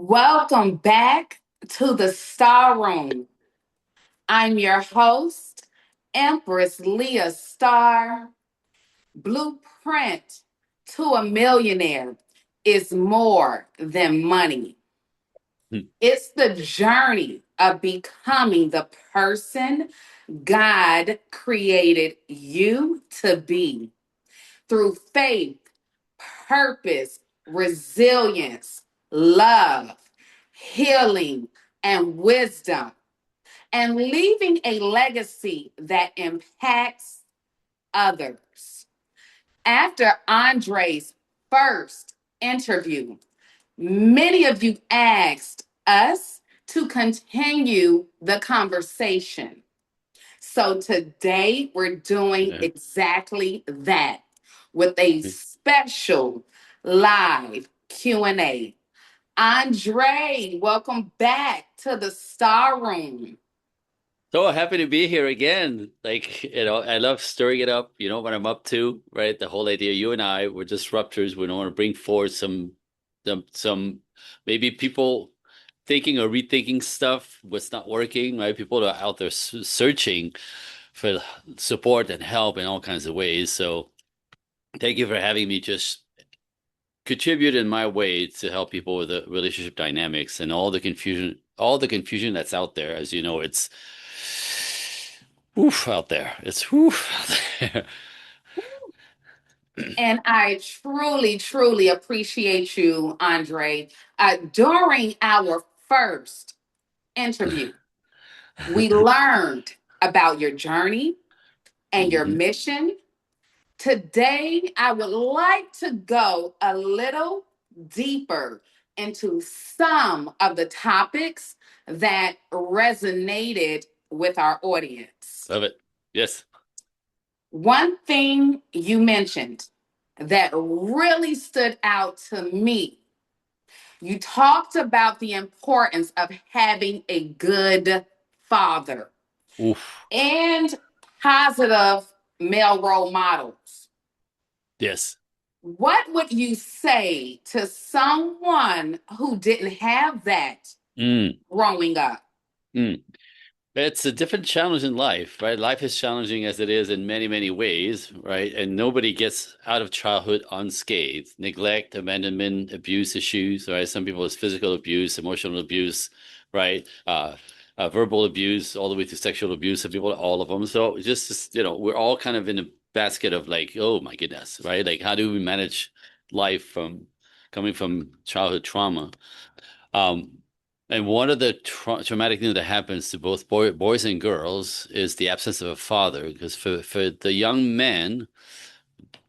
Welcome back to the Starr Room. I'm your host, Empress Leah Starr. Blueprint to a Millionaire is more than money. Hmm. It's the journey of becoming the person God created you to be through faith, purpose, resilience, love, healing, and wisdom, and leaving a legacy that impacts others. After Andre's first interview, many of you asked us to continue the conversation. So today we're doing Yeah. exactly that with a special live Q&A. Andre, welcome back to the Starr Room. So happy to be here again. I love stirring it up. You know what I'm up to, right? The whole idea, you and I, we're disruptors. We want to bring forward some maybe people thinking or rethinking stuff, what's not working, right? People are out there searching for support and help in all kinds of ways. So thank you for having me just contribute in my way to help people with the relationship dynamics and all the confusion that's out there. As you know, it's woof out there. It's woof out there. And I truly, truly appreciate you, Andre. During our first interview, we learned about your journey and your Mhm. mission. Today, I would like to go a little deeper into some of the topics that resonated with our audience. Love it. Yes. One thing you mentioned that really stood out to me, you talked about the importance of having a good father Oof. and positive male role models. Yes. What would you say to someone who didn't have that Mm. growing up? Mm. It's a different challenge in life, right? Life is challenging as it is in many, many ways, right? And nobody gets out of childhood unscathed. Neglect, abandonment, abuse issues, right? Some people it's physical abuse, emotional abuse, right? Verbal abuse, all the way to sexual abuse. Some people, all of them. So we're all kind of in a basket of like, oh my goodness, right? Like, how do we manage life from coming from childhood trauma? Um, and one of the traumatic things that happens to both boys and girls is the absence of a father. Because for the young men,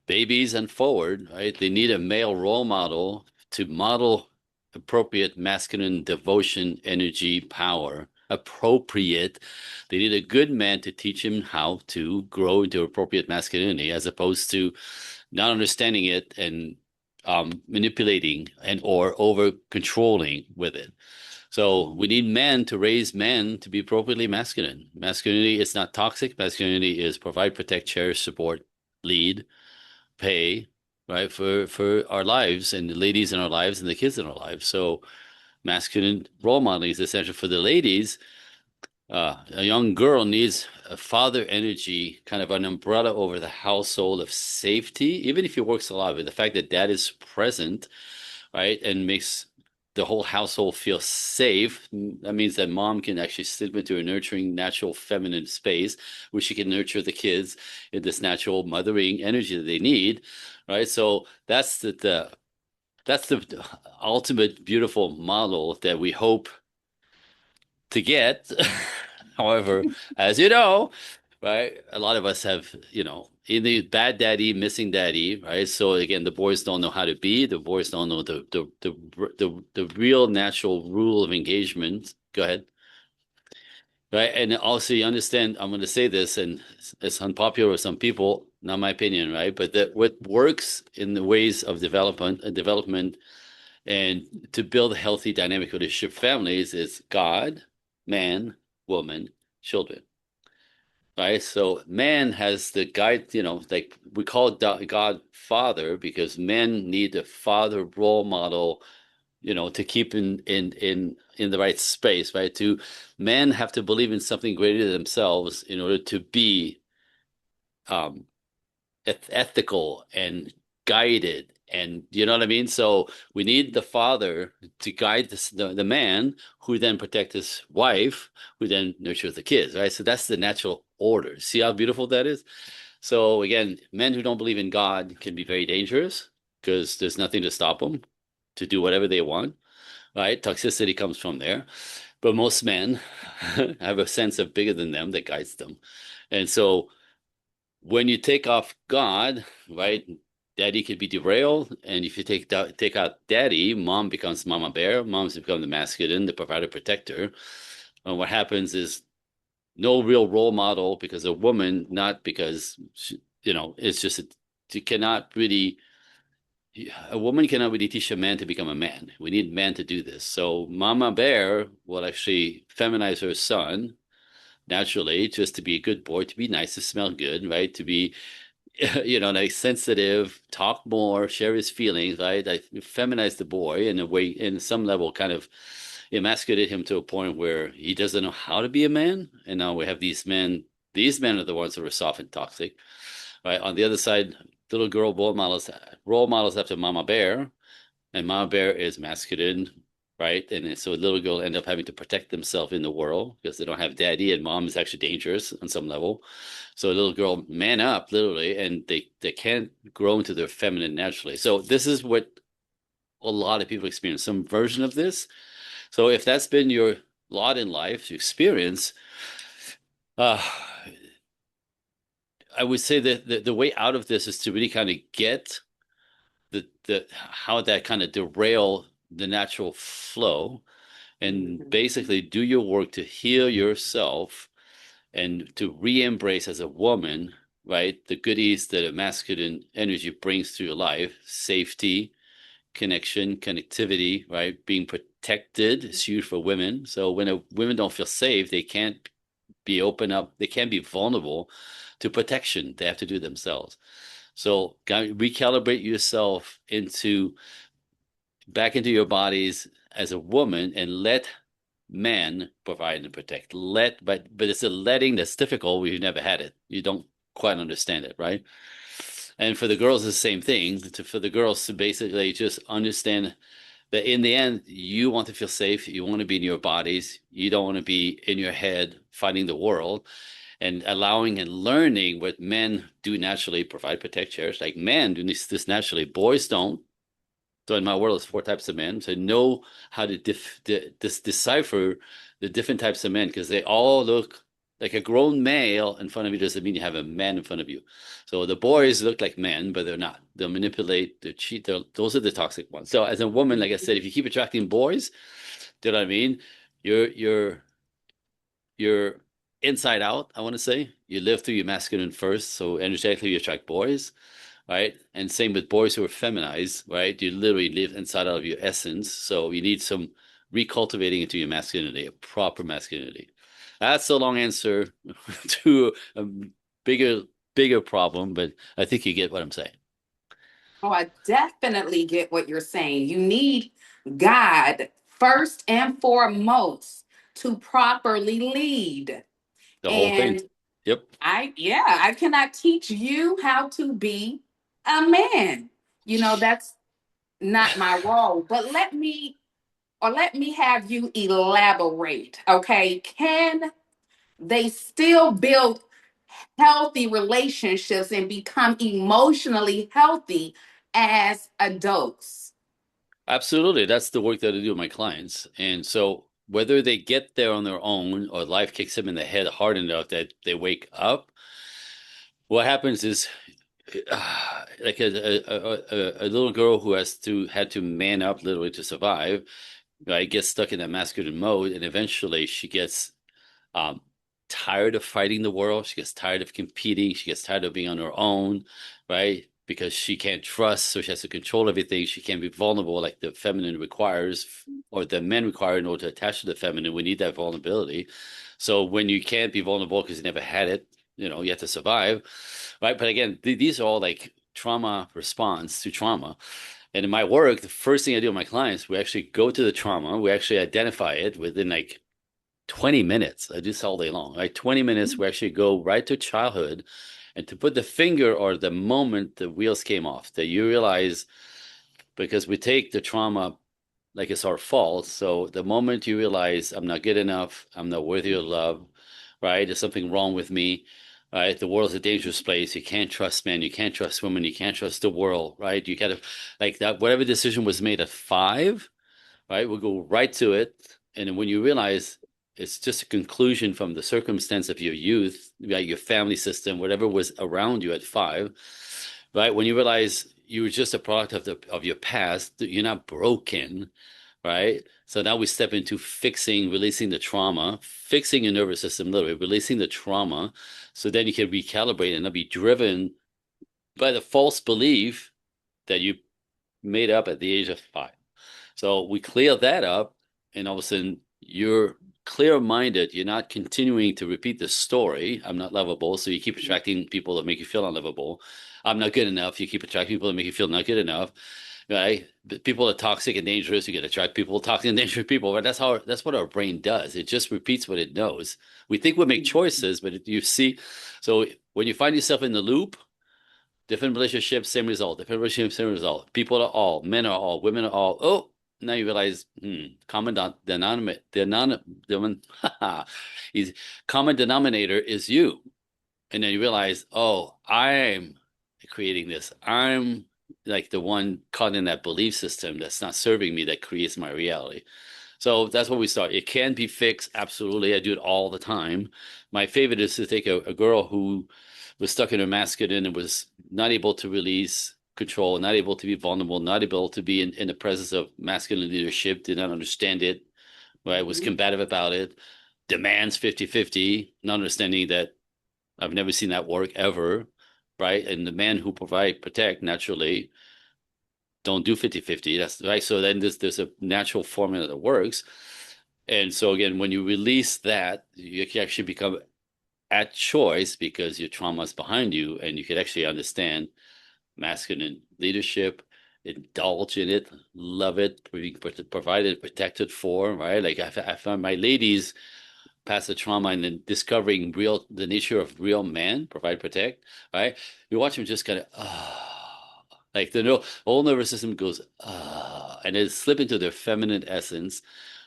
babies and forward, right, they need a male role model to model appropriate masculine devotion, energy, power. Appropriate. They need a good man to teach him how to grow into appropriate masculinity, as opposed to not understanding it and manipulating and or over controlling with it. So we need men to raise men to be appropriately masculine. Masculinity is not toxic. Masculinity is provide, protect, cherish, support, lead, pay, right, for our lives and the ladies in our lives and the kids in our lives. So masculine role modeling is essential for the ladies. A young girl needs a father energy, kind of an umbrella over the household of safety, even if he works a lot. But the fact that dad is present, right, and makes the whole household feel safe, that means that mom can actually slip into a nurturing, natural feminine space where she can nurture the kids in this natural mothering energy that they need, right? So that's the ultimate beautiful model that we hope to get. However, as you know, right, a lot of us have, either bad daddy, missing daddy, right? So again, the boys don't know how to be. The boys don't know the real natural rule of engagement. Go ahead. Right. And also you understand, I'm going to say this, and it's unpopular with some people, not my opinion, right? But that what works in the ways of development and to build healthy dynamic relationship families is God, man, woman, children. Right. So man has the guide, like we call God father because men need a father role model to keep in the right space, right? To Men have to believe in something greater than themselves in order to be um ethical and guided, and you know what I mean. So we need the father to guide the man, who then protect his wife, who then nurtures the kids, right? So that's the natural order. See how beautiful that is. So again, men who don't believe in God can be very dangerous because there's nothing to stop them to do whatever they want, right? Toxicity comes from there. But most men have a sense of bigger than them that guides them. And so when you take off God, right, daddy could be derailed. And if you take out daddy, mom becomes mama bear. Mom's become the masculine, the provider, protector. And what happens is no real role model because a woman, not because it's just you cannot really. A woman cannot really teach a man to become a man. We need men to do this. So Mama Bear will actually feminize her son naturally, just to be a good boy, to be nice, to smell good, right? To be like sensitive, talk more, share his feelings, right? I feminize the boy in a way, in some level, kind of emasculate him to a point where he doesn't know how to be a man. And now we have these men. These men are the ones that are soft and toxic, right? On the other side, little girl role models after Mama Bear, and Mama Bear is masculine, right? And so little girl end up having to protect themselves in the world because they don't have daddy, and mom is actually dangerous on some level. So a little girl man up literally, and they can't grow into their feminine naturally. So this is what a lot of people experience, some version of this. So if that's been your lot in life, your experience, uh, I would say that the way out of this is to really kind of get the how that kind of derail the natural flow, and Mhm. basically do your work to heal yourself and to re-embrace as a woman, right? The goodies that a masculine energy brings to your life: safety, connection, connectivity, right? Being protected is huge for women. So when women don't feel safe, they can't be open up, they can't be vulnerable to protection. They have to do themselves. So recalibrate yourself into back into your bodies as a woman, and let men provide and protect. But it's a letting that's difficult. We've never had it. You don't quite understand it, right? And for the girls, it's the same thing. For the girls to basically just understand that in the end, you want to feel safe. You want to be in your bodies. You don't want to be in your head fighting the world, and allowing and learning what men do naturally: provide, protect, cherish. Like men do this naturally. Boys don't. So in my world, there's four types of men. So know how to decipher the different types of men, because they all look like a grown male in front of you doesn't mean you have a man in front of you. So the boys look like men, but they're not. They'll manipulate, they cheat. Those are the toxic ones. So as a woman, like I said, if you keep attracting boys, do you know what I mean? You're inside out, I want to say. You live through your masculine first. So energetically, you attract boys, right? And same with boys who are feminized, right? You literally live inside out of your essence. So you need some recultivating into your masculinity, a proper masculinity. That's a long answer to a bigger, bigger problem, but I think you get what I'm saying. Oh, I definitely get what you're saying. You need God first and foremost to properly lead. The whole thing. And Yep. I cannot teach you how to be a man. That's not my role. But let me have you elaborate. Okay. Can they still build healthy relationships and become emotionally healthy as adults? Absolutely. That's the work that I do with my clients. And so whether they get there on their own or life kicks them in the head hard enough that they wake up, what happens is like a little girl who had to man up literally to survive, right? Gets stuck in that masculine mode, and eventually she gets um, tired of fighting the world. She gets tired of competing. She gets tired of being on her own, right? Because she can't trust, so she has to control everything. She can't be vulnerable like the feminine requires, or the men require in order to attach to the feminine. We need that vulnerability. So when you can't be vulnerable because you never had it, you have to survive, right? But again, these are all like trauma response to trauma. And in my work, the first thing I do with my clients, we actually go to the trauma, we actually identify it within like 20 minutes. I do this all day long, right? 20 minutes, we actually go right to childhood and to put the finger or the moment the wheels came off, that you realize, because we take the trauma like it's our fault. So the moment you realize I'm not good enough, I'm not worthy of love, right? There's something wrong with me, right? The world's a dangerous place. You can't trust men, you can't trust women, you can't trust the world, right? You gotta, like that, whatever decision was made at 5, right? We'll go right to it. And then when you realize it's just a conclusion from the circumstance of your youth, right? Your family system, whatever was around you at 5, right? When you realize you were just a product of your past, you're not broken, right? So now we step into fixing, releasing the trauma, fixing your nervous system, literally releasing the trauma, so then you can recalibrate and not be driven by the false belief that you made up at the age of 5. So we clear that up, and all of a sudden you're clear-minded. You're not continuing to repeat the story. I'm not lovable, so you keep attracting people that make you feel unlovable. I'm not good enough. You keep attracting people that make you feel not good enough. Right? People are toxic and dangerous. You get attract people, toxic and dangerous people. Right? That's what our brain does. It just repeats what it knows. We think we make choices, but you see, so when you find yourself in the loop, different relationships, same result. Different relationships, same result. People are all, men are all, women are all. Oh, now you realize, common is common denominator is you. And then you realize, oh, I'm creating this. I'm like the one caught in that belief system that's not serving me, that creates my reality. So that's what we start. It can be fixed. Absolutely. I do it all the time. My favorite is to take a girl who was stuck in her masculine and was not able to release control, not able to be vulnerable, not able to be in the presence of masculine leadership, did not understand it, right? Was Mhm. combative about it, demands 50-50, not understanding that I've never seen that work ever, right? And the men who provide, protect naturally don't do 50-50. That's right. So then there's a natural formula that works. And so again, when you release that, you can actually become at choice because your trauma is behind you and you can actually understand masculine leadership, indulge in it, love it, being provided, protected for, right? Like I found my ladies past the trauma and then discovering the nature of real man, provide, protect, right? You watch them just kind of like the whole nervous system goes and then slip into their feminine essence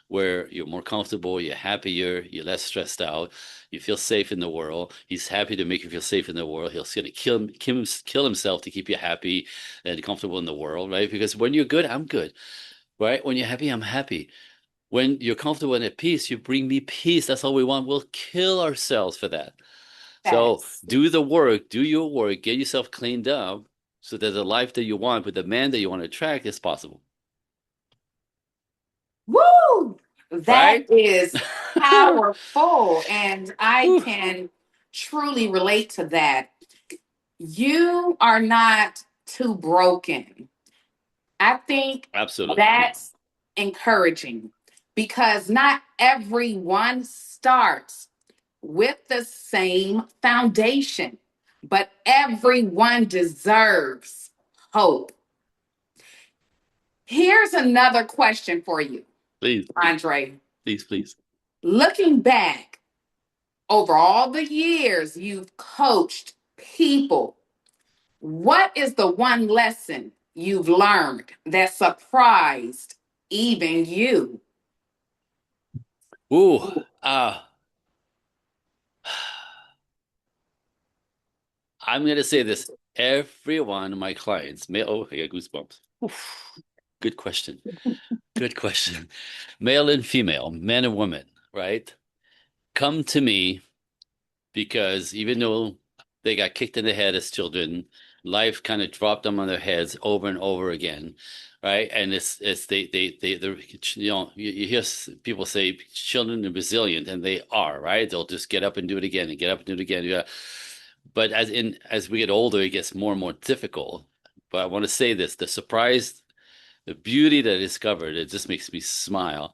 where you're more comfortable, you're happier, you're less stressed out, you feel safe in the world. He's happy to make you feel safe in the world. He's going to kill himself to keep you happy and comfortable in the world, right? Because when you're good, I'm good, right? When you're happy, I'm happy. When you're comfortable and at peace, you bring me peace. That's all we want. We'll kill ourselves for that. So Facts. do the work, do your work, get yourself cleaned up so that the life that you want with the man that you want to attract is possible. Woo! That Right? is powerful. And I can truly relate to that. You are not too broken. I think Absolutely. that's encouraging because not everyone starts with the same foundation, but everyone deserves hope. Here's another question for you, Please, Andre. please, please. Looking back over all the years you've coached people, what is the one lesson you've learned that surprised even you? Ooh, ah, I'm gonna say this. Every one of my clients, male, oh, I got goosebumps. Oof. Good question. Good question. Male and female, men and women, right? Come to me because even though they got kicked in the head as children, life kind of dropped them on their heads over and over again, right? And it's they're, you hear people say children are resilient, and they are, right? They'll just get up and do it again and get up and do it again. Yeah. But as we get older, it gets more and more difficult. But I want to say this: the beauty that I discovered, it just makes me smile,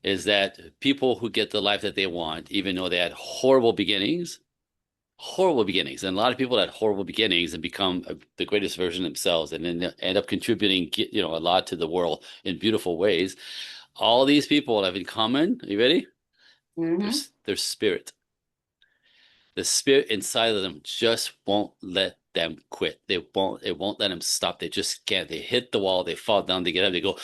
is that people who get the life that they want, even though they had horrible beginnings, horrible beginnings. And a lot of people had horrible beginnings and become the greatest version of themselves and then end up contributing, a lot to the world in beautiful ways. All these people have in common, are you ready? Hmm. Their spirit. The spirit inside of them just won't let them quit. It won't let them stop. They just can't. They hit the wall, they fall down, they get up, they go,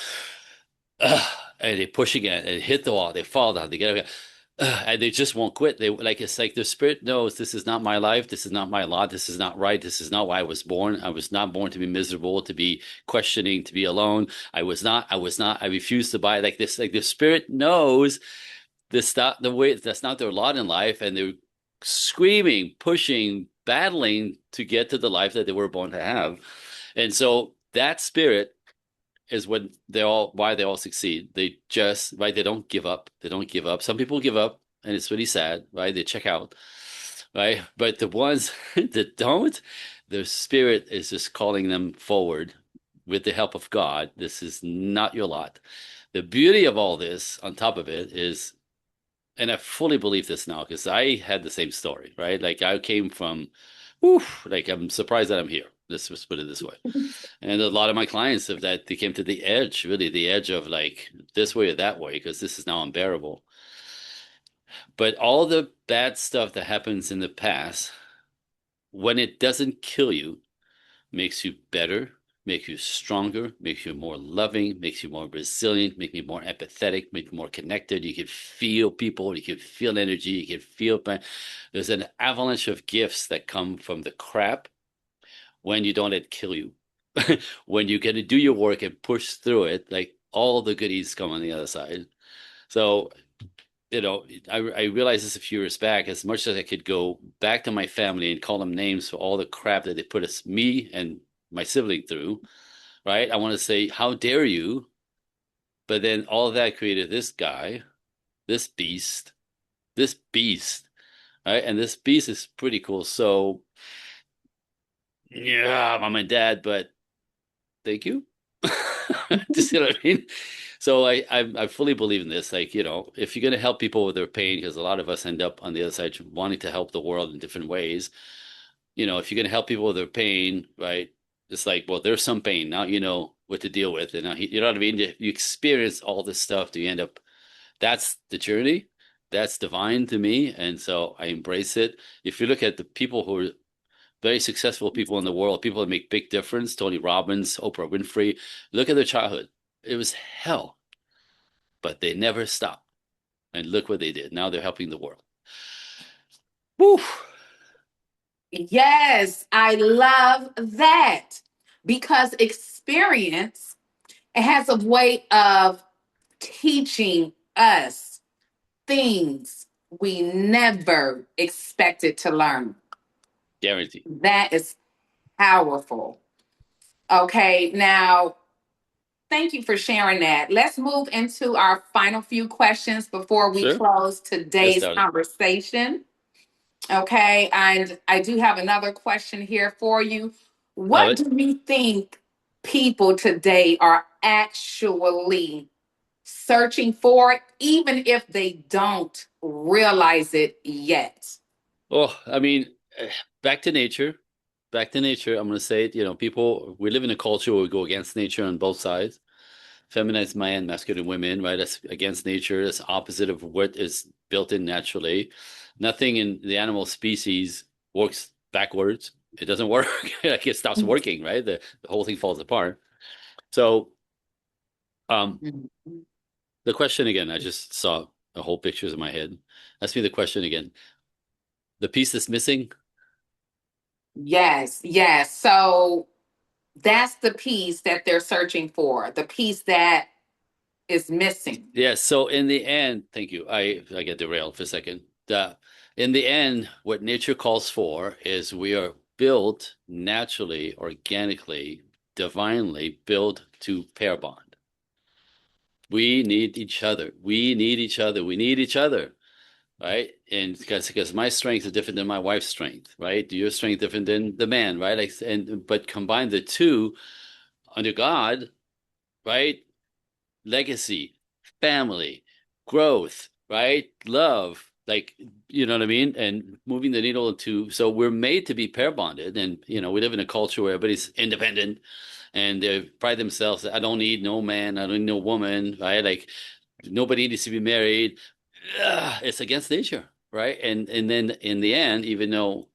and they push again and hit the wall, they fall down, they get up again. And they just won't quit. It's like their spirit knows this is not my life, this is not my lot, this is not right, this is not why I was born. I was not born to be miserable, to be questioning, to be alone. I refuse to buy like this. Like the spirit knows this not the way that's not their lot in life, and they're screaming, pushing, battling to get to the life that they were born to have. And so that spirit is when they all why they all succeed. They just right, they don't give up. They don't give up. Some people give up, and it's really sad, right? They check out, right? But the ones that don't, their spirit is just calling them forward with the help of God. This is not your lot. The beauty of all this, on top of it, is, and I fully believe this now because I had the same story, right? Like I came from, oof, like I'm surprised that I'm here. Let's put it this way. And a lot of my clients have that they came to the edge, really the edge of like this way or that way, because this is now unbearable. But all the bad stuff that happens in the past, when it doesn't kill you, makes you better, makes you stronger, makes you more loving, makes you more resilient, make you more empathetic, make you more connected. You can feel people, you can feel energy, you can feel pain. There's an avalanche of gifts that come from the crap when you don't let it kill you. When you get to do your work and push through it, like all the goodies come on the other side. So, I realized this a few years back. As much as I could go back to my family and call them names for all the crap that they put us, me and my sibling through, right? I want to say, how dare you? But then all of that created this guy, this beast, this beast, right? And this beast is pretty cool. So, yeah, I'm my dad, but thank you. Just, you know what I mean? So I fully believe in this. Like, if you're gonna help people with their pain, because a lot of us end up on the other side wanting to help the world in different ways. If you're gonna help people with their pain, right? It's like, well, there's some pain. Now you know what to deal with. And now you know what I mean? You experience all this stuff, do you end up that's the journey. That's divine to me. And so I embrace it. If you look at the people who are very successful people in the world, people that make big difference, Tony Robbins, Oprah Winfrey, look at their childhood. It was hell, but they never stopped. And look what they did. Now they're helping the world. Woo! Yes, I love that because experience, it has a way of teaching us things we never expected to learn. Guaranteed. That is powerful. Okay, now thank you for sharing that. Let's move into our final few questions before we Sure. close Let's today's start it. conversation. Okay, and I do have another question here for you. Love What it. do you think people today are actually searching for, even if they don't realize it yet? Oh, I mean, eh, back to nature. Back to nature. I'm going to say it. People, we live in a culture where we go against nature on both sides. Feminized man, masculine women, right? That's against nature. That's opposite of what is built in naturally. Nothing in the animal species works backwards. It doesn't work. Like it stops working, right? The whole thing falls apart. So, um, the question again, I just saw a whole pictures in my head. Ask me the question again. The piece that's missing. Yes, yes. So that's the piece that they're searching for, the piece that is missing. Yes. So in the end, thank you. I get derailed for a second. In the end, what nature calls for is we are built naturally, organically, divinely built to pair bond. We need each other. We need each other. We need each other, right? And because my strength is different than my wife's strength, right? Your strength different than the man, right? Like, and but combine the two under God, right? Legacy, family, growth, right? Love. like, you know what I mean? And moving the needle into, so we're made to be pair bonded. And, we live in a culture where everybody's independent and they pride themselves. I don't need no man. I don't need no woman, right? Like nobody needs to be married. Ugh, it's against nature, right? And then in the end, even though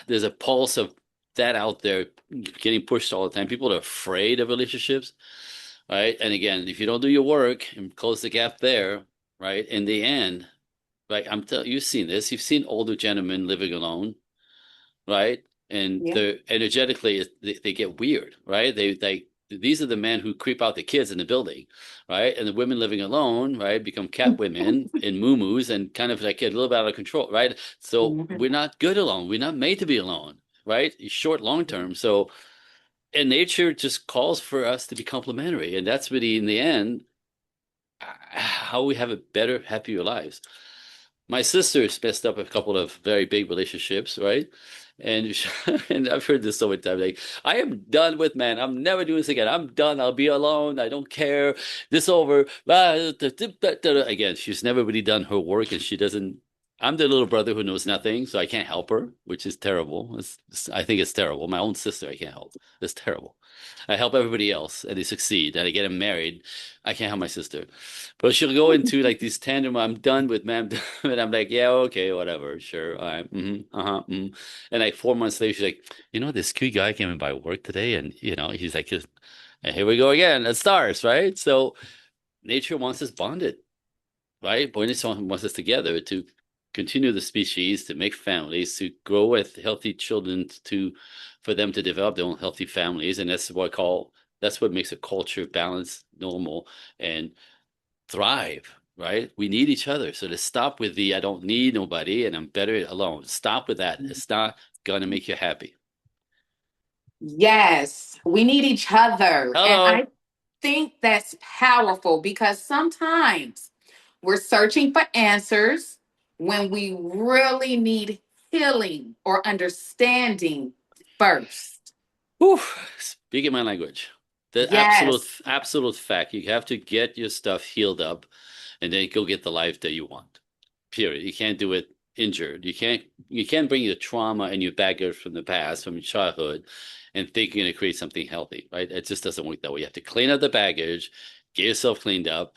there's a pulse of that out there getting pushed all the time, people are afraid of relationships, right? And again, if you don't do your work and close the gap there, right? In the end, like you've seen this, you've seen older gentlemen living alone, right? And Yeah. they're energetically they get weird, right? These are the men who creep out the kids in the building, right? And the women living alone, right, become cat women in muumuus and kind of like get a little bit out of control, right? So Mhm. we're not good alone. We're not made to be alone, right? Short, long term. So and nature just calls for us to be complementary, and that's really in the end how we have a better, happier lives. My sister's messed up a couple of very big relationships, right? And and I've heard this so many times. Like, I am done with men. I'm never doing this again. I'm done. I'll be alone. I don't care. This over. Again, she's never really done her work, and she doesn't. I'm the little brother who knows nothing, so I can't help her, which is terrible. I think it's terrible. My own sister, I can't help. It's terrible. I help everybody else, and they succeed, and I get them married. I can't help my sister. But she'll go into like these tandem. I'm done with man, and I'm like, yeah, okay, whatever, sure, all right, And like 4 months later, she's like, this cute guy came in by work today, and he's like, and here we go again. It stars, right? So nature wants us bonded, right? But nature wants us together to continue the species, to make families, to grow with healthy children, for them to develop their own healthy families, and that's what makes a culture balanced, normal, and thrive, right? We need each other. So to stop with the I don't need nobody and I'm better alone. Stop with that. It's not gonna make you happy. Yes, we need each other. And Hello. I think that's powerful because sometimes we're searching for answers when we really need healing or understanding first. Whew. Speaking my language. The absolute Yes. absolute fact. You have to get your stuff healed up and then go get the life that you want. Period. You can't do it injured. You can't bring your trauma and your baggage from the past, from your childhood, and think you're gonna create something healthy, right? It just doesn't work that way. You have to clean up the baggage, get yourself cleaned up.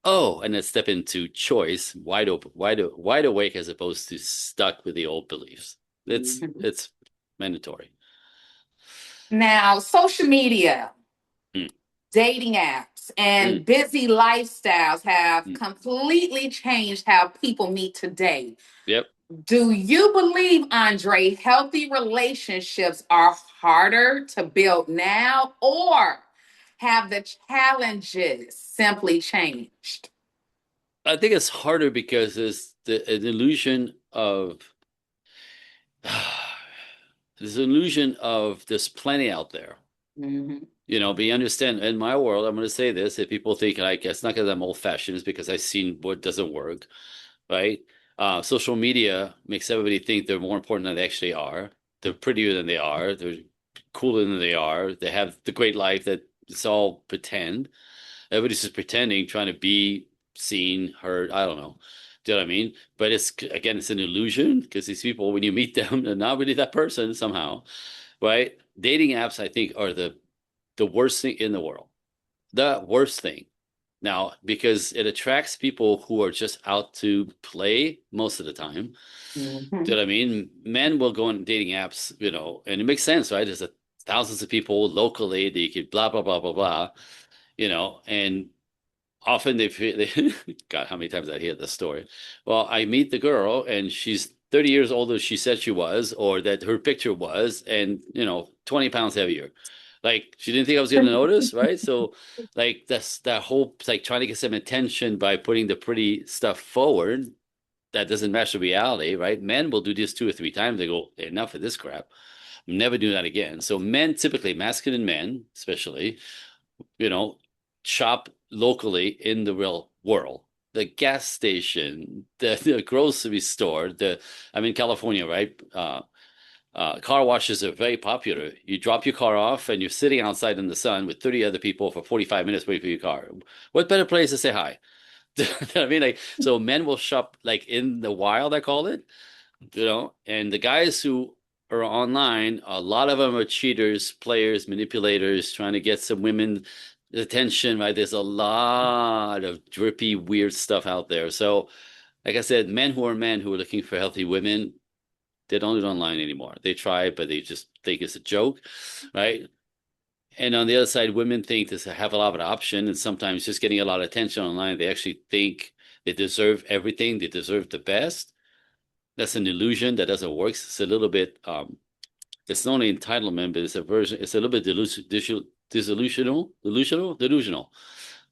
Oh, and then step into choice, wide open, wide awake as opposed to stuck with the old beliefs. It's Mhm. it's mandatory. Now, social media, Mm, dating apps, mm, and busy lifestyles have mm. completely changed how people meet today. Yep. Do you believe, Andre, healthy relationships are harder to build now, or have the challenges simply changed? I think it's harder because there's an illusion of there's an illusion of there's plenty out there. Mhm. But you understand in my world, I'm going to say this. If people think like it's not because I'm old fashioned, it's because I've seen what doesn't work, right? Social media makes everybody think they're more important than they actually are. They're prettier than they are. They're cooler than they are. They have the great life that it's all pretend. Everybody's just pretending, trying to be seen, heard. I don't know. Do you know what I mean? But it's an illusion because these people, when you meet them, they're not really that person somehow, right? Dating apps, I think, are the worst thing in the world. The worst thing. Now, because it attracts people who are just out to play most of the time. Do you Mhm. know what I mean? Men will go on dating apps, and it makes sense, right? There's thousands of people locally that you could blah, blah, blah, blah, blah, and often God, how many times I hear this story? Well, I meet the girl and she's 30 years older than she said she was, or that her picture was, and 20 pounds heavier. Like she didn't think I was gonna notice, right? So like that's that whole like trying to get some attention by putting the pretty stuff forward that doesn't match the reality, right? Men will do this 2 or 3 times. They go, enough of this crap. Never do that again. So men, typically masculine men, especially, you know, shop locally in the real world. The gas station, the grocery store, I'm in California, right? Car washes are very popular. You drop your car off and you're sitting outside in the sun with 30 other people for 45 minutes waiting for your car. What better place to say hi? I mean, like, so men will shop like in the wild, I call it, and the guys who are online, a lot of them are cheaters, players, manipulators, trying to get some women attention, right? There's a lot of drippy, weird stuff out there. So, like I said, men who are looking for healthy women, they don't do it online anymore. They try, but they just think it's a joke, right? And on the other side, women think this have a lot of option, and sometimes just getting a lot of attention online, they actually think they deserve everything, they deserve the best. That's an illusion that doesn't work. It's a little bit, it's not only entitlement, but it's a version, it's a little bit delusional.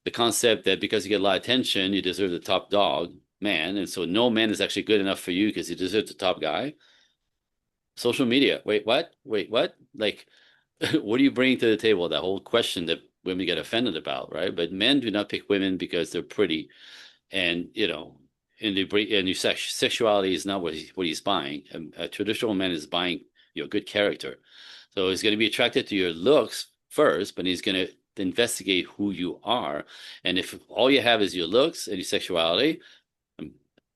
The concept that because you get a lot of attention, you deserve the top dog man. And so no man is actually good enough for you because you deserve the top guy. Social media. Wait, what? Wait, what? Like, what are you bringing to the table? That whole question that women get offended about, right? But men do not pick women because they're pretty, and and your sexuality is not what he's buying. A traditional man is buying your good character, so he's going to be attracted to your looks first, but he's going to investigate who you are, and if all you have is your looks and your sexuality,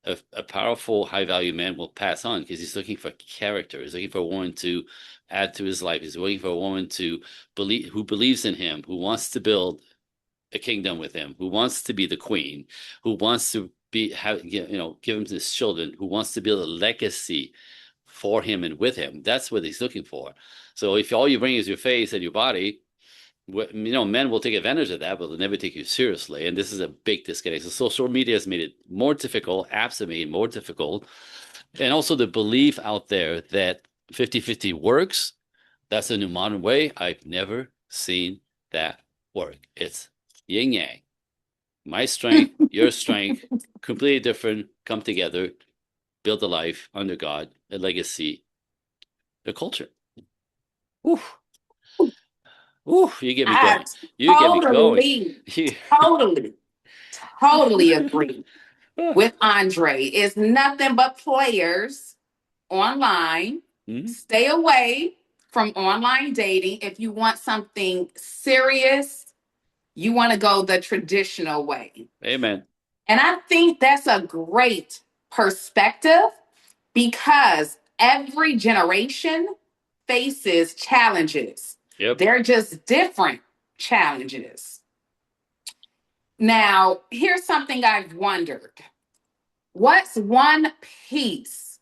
a powerful, high value man will pass on because he's looking for character. He's looking for a woman to add to his life. He's looking for a woman to believe, who believes in him, who wants to build a kingdom with him, who wants to be the queen, who wants to give him his children, who wants to build a legacy for him and with him. That's what he's looking for. So if all you bring is your face and your body, men will take advantage of that, but they'll never take you seriously. And this is a big disconnect. So social media has made it more difficult. Apps have made it more difficult. And also the belief out there that 50-50 works. That's a new modern way. I've never seen that work. It's yin yang. My strength, your strength, completely different, come together, build a life under God, a legacy, a culture. Ooh, ooh, you get me I going. You get me going. totally, totally, totally agree Ah, with Andre. It's nothing but players online. mhm. Stay away from online dating. If you want something serious, you want to go the traditional way. Amen. And I think that's a great perspective because every generation faces challenges. Yep. They're just different challenges. Now, here's something I've wondered. What's one piece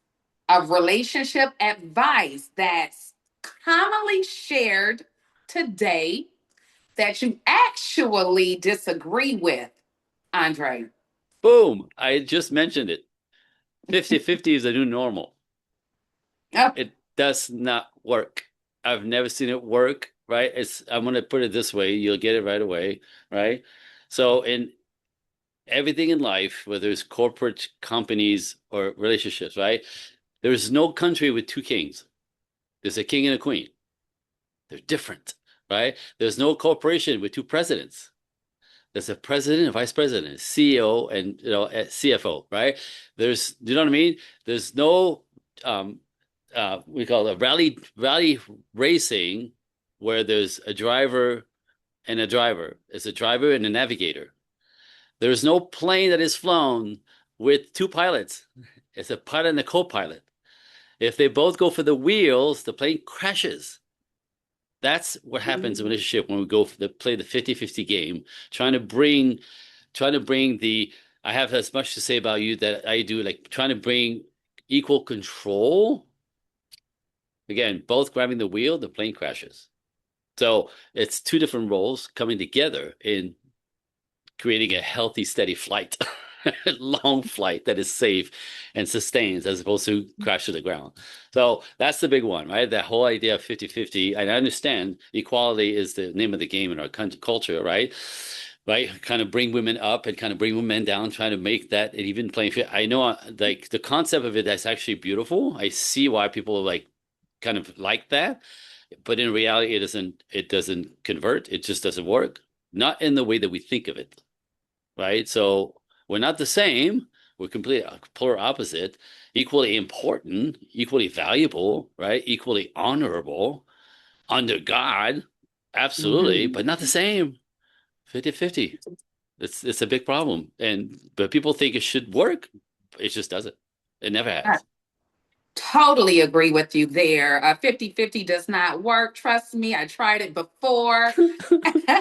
of relationship advice that's commonly shared today that you actually disagree with, Andre? Boom. I just mentioned it. 50-50 is the new normal. Oh, It does not work. I've never seen it work, right? I'm going to put it this way, you'll get it right away, right? So in everything in life, whether it's corporate companies or relationships, right? There's no country with two kings. There's a king and a queen. They're different, right? There's no corporation with two presidents. There's a president, a vice president, CEO, and a CFO, right? You know what I mean? There's no we call it rally racing where there's a driver and a driver. It's a driver and a navigator. There's no plane that is flown with two pilots. It's a pilot and a co-pilot. If they both go for the wheels, the plane crashes. That's what happens in a relationship when we go for play the 50-50 game, trying to bring the I have as much to say about you that I do, like trying to bring equal control. Again, both grabbing the wheel, the plane crashes. So it's two different roles coming together in creating a healthy, steady flight, long flight that is safe and sustains as opposed to crash to the ground. So that's the big one, right? That whole idea of 50-50. And I understand equality is the name of the game in our culture, right? Right, kind of bring women up and kind of bring men down, trying to make that an even playing field. I know, like the concept of it, that's actually beautiful. I see why people like kind of like that, but in reality, it doesn't convert. It just doesn't work. Not in the way that we think of it, right? So we're not the same. We're completely polar opposite, equally important, equally valuable, right? Equally honorable under God, absolutely, mhm. but not the same. 50-50. It's a big problem. But people think it should work. It just doesn't. It never I has. totally agree with you there. 50-50 does not work. Trust me, I tried it before.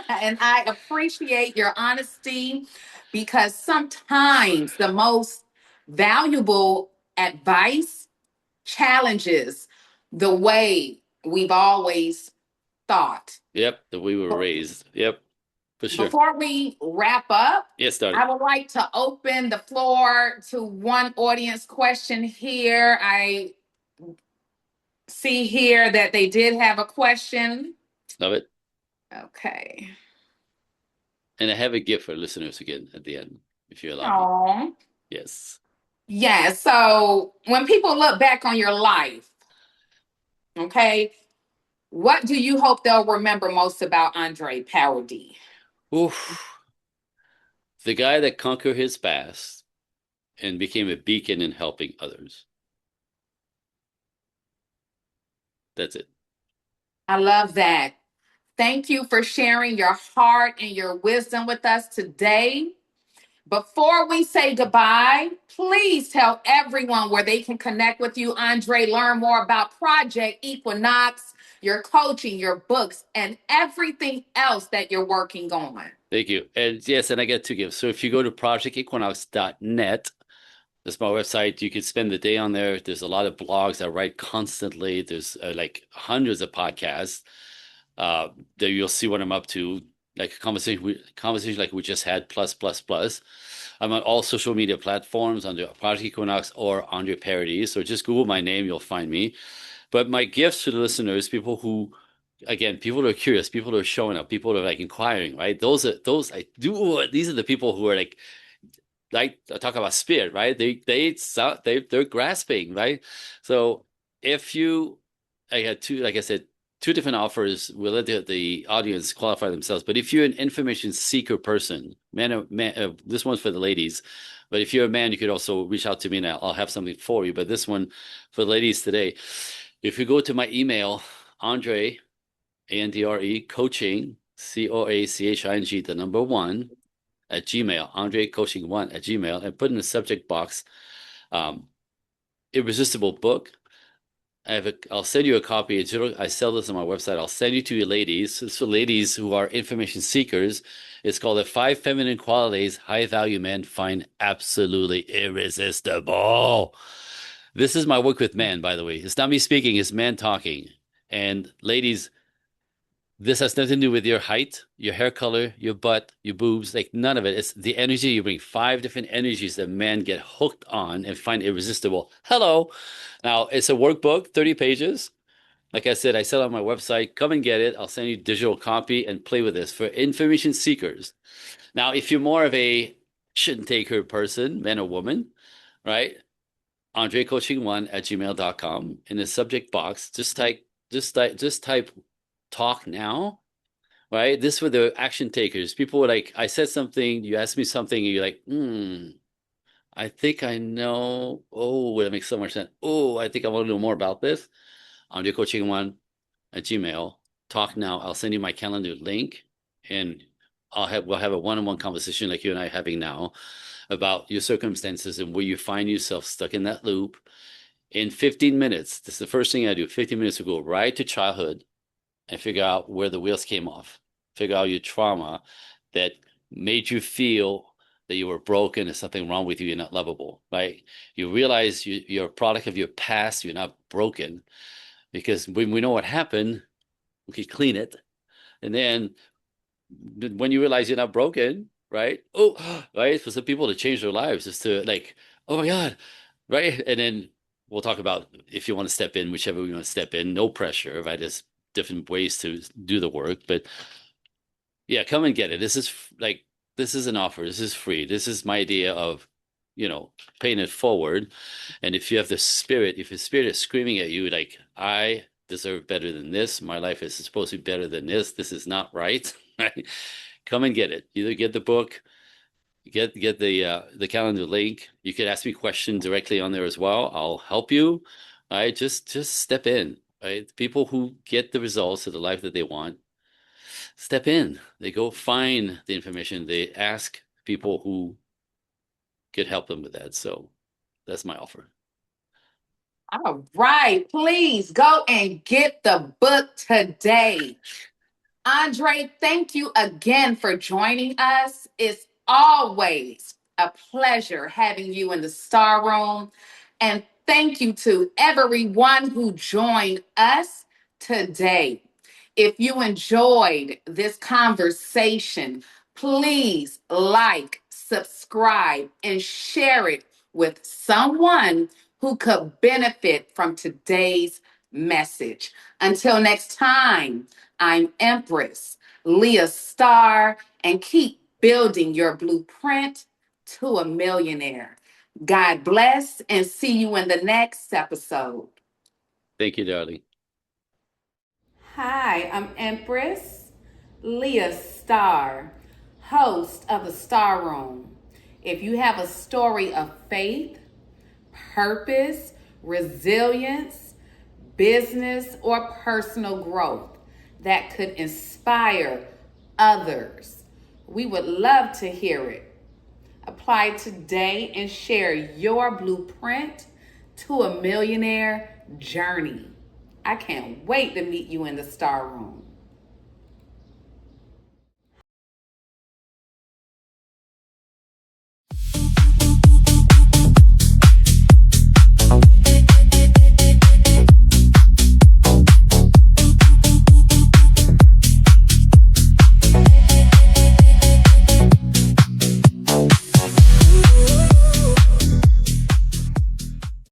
And I appreciate your honesty because sometimes the most valuable advice challenges the way we've always thought. Yep, the way we were raised. Yep, for sure. Before we wrap up, Yes, start it. I would like to open the floor to one audience question here. I see here that they did have a question. Love it. Okay. And I have a gift for listeners again at the end, if you allow me. Oh, Yes. yeah. So when people look back on your life, okay, what do you hope they'll remember most about Andre Paradis? Oof. The guy that conquered his past and became a beacon in helping others. That's it. I love that. Thank you for sharing your heart and your wisdom with us today. Before we say goodbye, please tell everyone where they can connect with you, Andre, learn more about Project Equinox, your coaching, your books, and everything else that you're working on. Thank you. And yes, and I get two gifts. So if you go to projectequinox.net, that's my website. You can spend the day on there. There's a lot of blogs I write constantly. There's like hundreds of podcasts. There you'll see what I'm up to, like a conversation like we just had, plus, plus, plus. I'm on all social media platforms under Project Equinox or Andre Paradis. So just Google my name, you'll find me. But my gifts to the listeners, people who, again, people who are curious, people who are showing up, people who are like inquiring, right? Those I do. These are the people who are like I talk about spirit, right? They're grasping, right? So if you, I had two, like I said, two different offers. We'll let the audience qualify themselves. But if you're an information seeker person, this one's for the ladies. But if you're a man, you could also reach out to me and I'll have something for you. But this one for the ladies today, if you go to my email, Andre, Andre, coaching, COACHING, the number one, at Gmail, Andre Coaching One at Gmail, and put in the subject box, um, Irresistible Book. I'll send you a copy. I sell this on my website. I'll send you to your ladies. It's for ladies who are information seekers. It's called The Five Feminine Qualities High Value Men Find Absolutely Irresistible. This is my work with men, by the way. It's not me speaking, it's men talking. And ladies, this has nothing to do with your height, your hair color, your butt, your boobs, like none of it. It's the energy you bring. Five different energies that men get hooked on and find irresistible. Hello. Now, it's a workbook, 30 pages. Like I said, I sell it on my website. Come and get it. I'll send you a digital copy and play with this for information seekers. Now, if you're more of a shouldn't take her person, man or woman, right? AndreCoaching1 at gmail.com. In the subject box, just type talk now, right? This were the action takers. People were like, I said something, you asked me something, and you're like, I think I know. Oh, that makes so much sense. Oh, I think I want to know more about this. On your coaching one at Gmail. Talk now. I'll send you my calendar link and we'll have a one-on-one conversation like you and I are having now about your circumstances and where you find yourself stuck in that loop. In 15 minutes, this is the first thing I do. 15 minutes to go right to childhood and figure out where the wheels came off, figure out your trauma that made you feel that you were broken, there's something wrong with you, you're not lovable, right? You realize you're a product of your past, you're not broken. Because when we know what happened, we can clean it. And then when you realize you're not broken, right? Oh, right? For some people to change their lives is to like, oh my God, right? And then we'll talk about if you want to step in, whichever we want to step in, no pressure, right? There's different ways to do the work, but yeah, come and get it. This is an offer. This is free. This is my idea of, paying it forward. And if you have the spirit, if the spirit is screaming at you, like, I deserve better than this, my life is supposed to be better than this is not right, right? Come and get it. Either get the book, get the calendar link. You could ask me questions directly on there as well. I'll help you. Right? Just step in. Right? People who get the results of the life that they want step in. They go find the information. They ask people who could help them with that. So that's my offer. All right, please go and get the book today. Andre, thank you again for joining us. It's always a pleasure having you in the Starr Room. And thank you to everyone who joined us today. If you enjoyed this conversation, please like, subscribe, and share it with someone who could benefit from today's message. Until next time, I'm Empress Leah Starr, and keep building your blueprint to a millionaire. God bless, and see you in the next episode. Thank you, darling. Hi, I'm Empress Leah Starr, host of the Starr Room. If you have a story of faith, purpose, resilience, business, or personal growth that could inspire others, we would love to hear it. Apply today and share your blueprint to a millionaire journey. I can't wait to meet you in the Starr Room.